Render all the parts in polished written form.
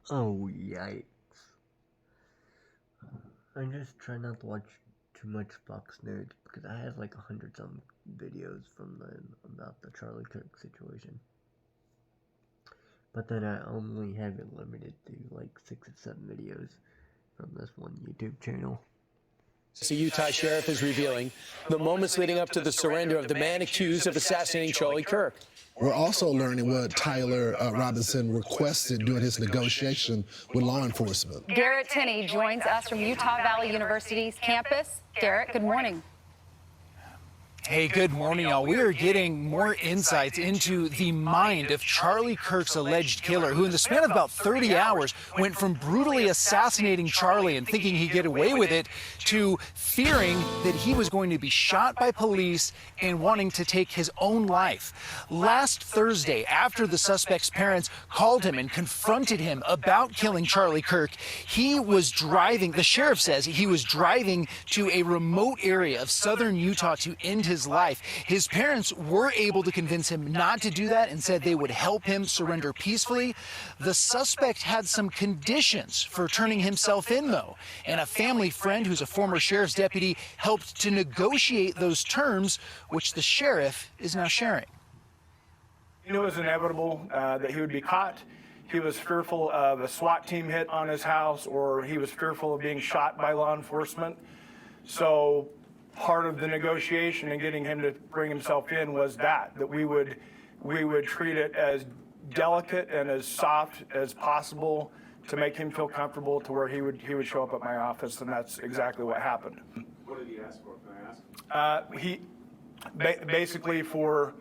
Oh, yikes. I just try not to watch too much Fox News because I had like 100 some videos from them about the Charlie Kirk situation. But then I only have it limited to like 6 or 7 videos from this one YouTube channel. The Utah sheriff is revealing the moments leading up to the surrender of the man accused of assassinating Charlie Kirk. We're also learning what Tyler Robinson requested during his negotiation with law enforcement. Garrett Tenney joins us from Utah Valley University's campus. Garrett, good morning. Hey, good morning, y'all. We are getting more insights into the mind of Charlie Kirk's alleged killer, who in the span of about 30 hours went from brutally assassinating Charlie and thinking he'd get away with it to fearing that he was going to be shot by police and wanting to take his own life. Last Thursday, after the suspect's parents called him and confronted him about killing Charlie Kirk, he was driving, the sheriff says he was driving to a remote area of southern Utah to end his life. His parents were able to convince him not to do that and said they would help him surrender peacefully. The suspect had some conditions for turning himself in, though, and a family friend who's a former sheriff's deputy helped to negotiate those terms, which the sheriff is now sharing. He knew it was inevitable that he would be caught. He was fearful of a SWAT team hit on his house, or he was fearful of being shot by law enforcement. So part of the negotiation and getting him to bring himself in was that we would treat it as delicate and as soft as possible to make him feel comfortable to where he would show up at my office, and that's exactly what happened. What did he ask for? Can I ask? He basically for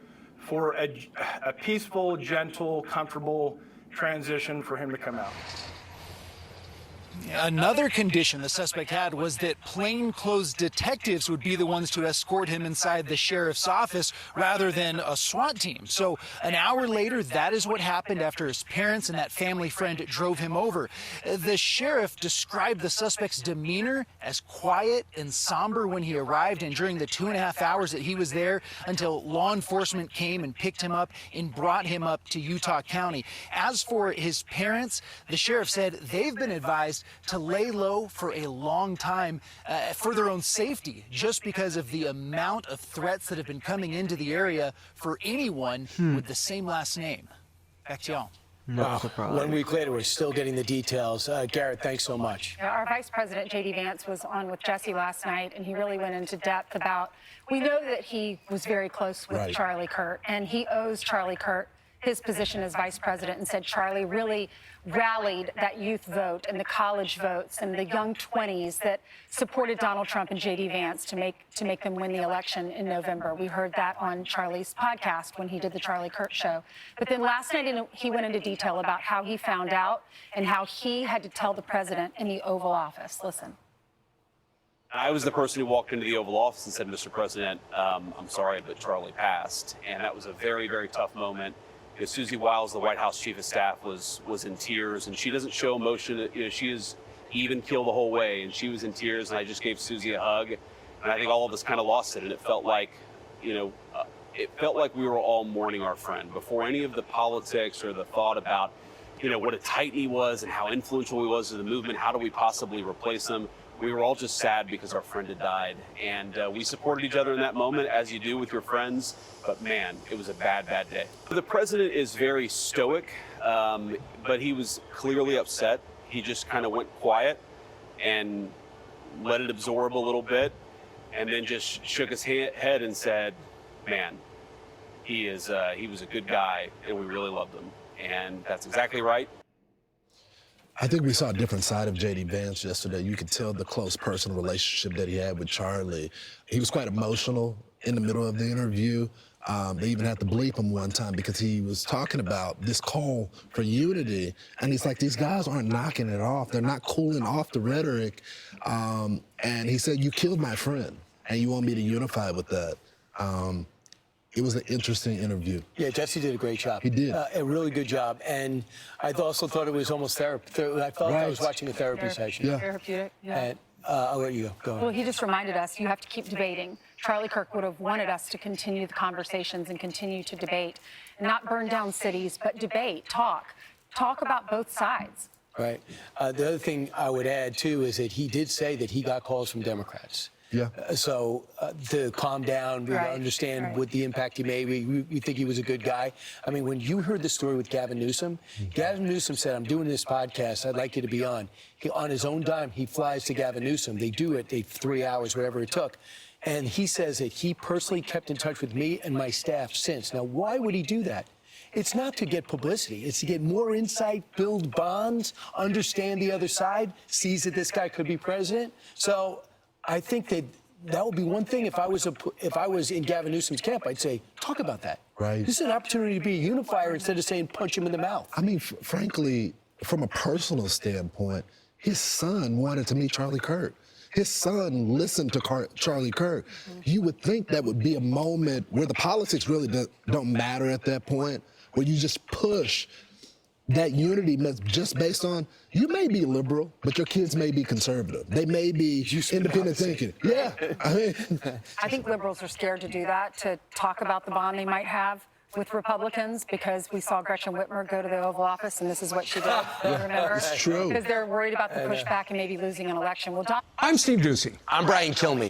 a peaceful, gentle, comfortable transition for him to come out. Another condition the suspect had was that plainclothes detectives would be the ones to escort him inside the sheriff's office rather than a SWAT team. So an hour later, that is what happened after his parents and that family friend drove him over. The sheriff described the suspect's demeanor as quiet and somber when he arrived, and during the 2.5 hours that he was there until law enforcement came and picked him up and brought him up to Utah County. As for his parents, the sheriff said they've been advised to lay low for a long time for their own safety, just because of the amount of threats that have been coming into the area for anyone with the same last name. Back to y'all. Not surprised. 1 week later, we're still getting the details. Garrett, thanks so much. Our Vice President, J.D. Vance, was on with Jesse last night, and he really went into depth about, we know that he was very close with Charlie Kirk, and he owes Charlie Kirk his position as vice president, and said Charlie really rallied that youth vote and the college votes and the young 20s that supported Donald Trump and J.D. Vance to make them win the election in November. We heard that on Charlie's podcast when he did the Charlie Kirk show. But then last night he went into detail about how he found out and how he had to tell the president in the Oval Office. Listen. I was the person who walked into the Oval Office and said, "Mr. President, I'm sorry, but Charlie passed." And that was a very, very tough moment. Susie Wiles, the White House chief of staff, was in tears, and she doesn't show emotion. She is even keel the whole way, and she was in tears. And I just gave Susie a hug, and I think all of us kind of lost it. And it felt like, it felt like we were all mourning our friend before any of the politics or the thought about, what a titan he was and how influential he was to the movement. How do we possibly replace him? We were all just sad because our friend had died, and we supported each other in that moment, as you do with your friends, but man, it was a bad, bad day. The president is very stoic, but he was clearly upset. He just kind of went quiet and let it absorb a little bit, and then just shook his head and said, man, he was a good guy, and we really loved him, and that's exactly right. I think we saw a different side of J.D. Vance yesterday. You could tell the close personal relationship that he had with Charlie. He was quite emotional in the middle of the interview. They even had to bleep him one time because he was talking about this call for unity. And he's like, these guys aren't knocking it off. They're not cooling off the rhetoric. And he said, you killed my friend, and you want me to unify with that. It was an interesting interview. Yeah, Jesse did a great job. He did. A really good job. And I also thought it was almost therapy. I felt I was watching a therapy session. Yeah. Therapeutic, yeah. And I'll let you go. Well, he just reminded us you have to keep debating. Charlie Kirk would have wanted us to continue the conversations and continue to debate, not burn down cities, but debate, talk about both sides. Right. The other thing I would add, too, is that he did say that he got calls from Democrats. Yeah. So to calm down, we understand what the impact he made. We think he was a good guy. I mean, when you heard the story with Gavin Newsom said, I'm doing this podcast. I'd like you to be on. On his own dime, he flies to Gavin Newsom. They do it. 3 hours, whatever it took. And he says that he personally kept in touch with me and my staff since. Now, why would he do that? It's not to get publicity. It's to get more insight, build bonds, understand the other side, sees that this guy could be president. So I think that would be one thing. If I was in Gavin Newsom's camp, I'd say, talk about that. Right. This is an opportunity to be a unifier instead of saying punch him in the mouth. I mean, frankly, from a personal standpoint, his son wanted to meet Charlie Kirk. His son listened to Charlie Kirk. You would think that would be a moment where the politics really don't matter at that point, where you just push that unity just based on, you may be liberal, but your kids may be conservative. They may be independent thinking. Yeah, I think liberals are scared to do that, to talk about the bond they might have with Republicans, because we saw Gretchen Whitmer go to the Oval Office, and this is what she did. Remember? It's true. Because they're worried about the pushback and maybe losing an election. Well, Don. I'm Steve Ducey. I'm Brian Kilmeade.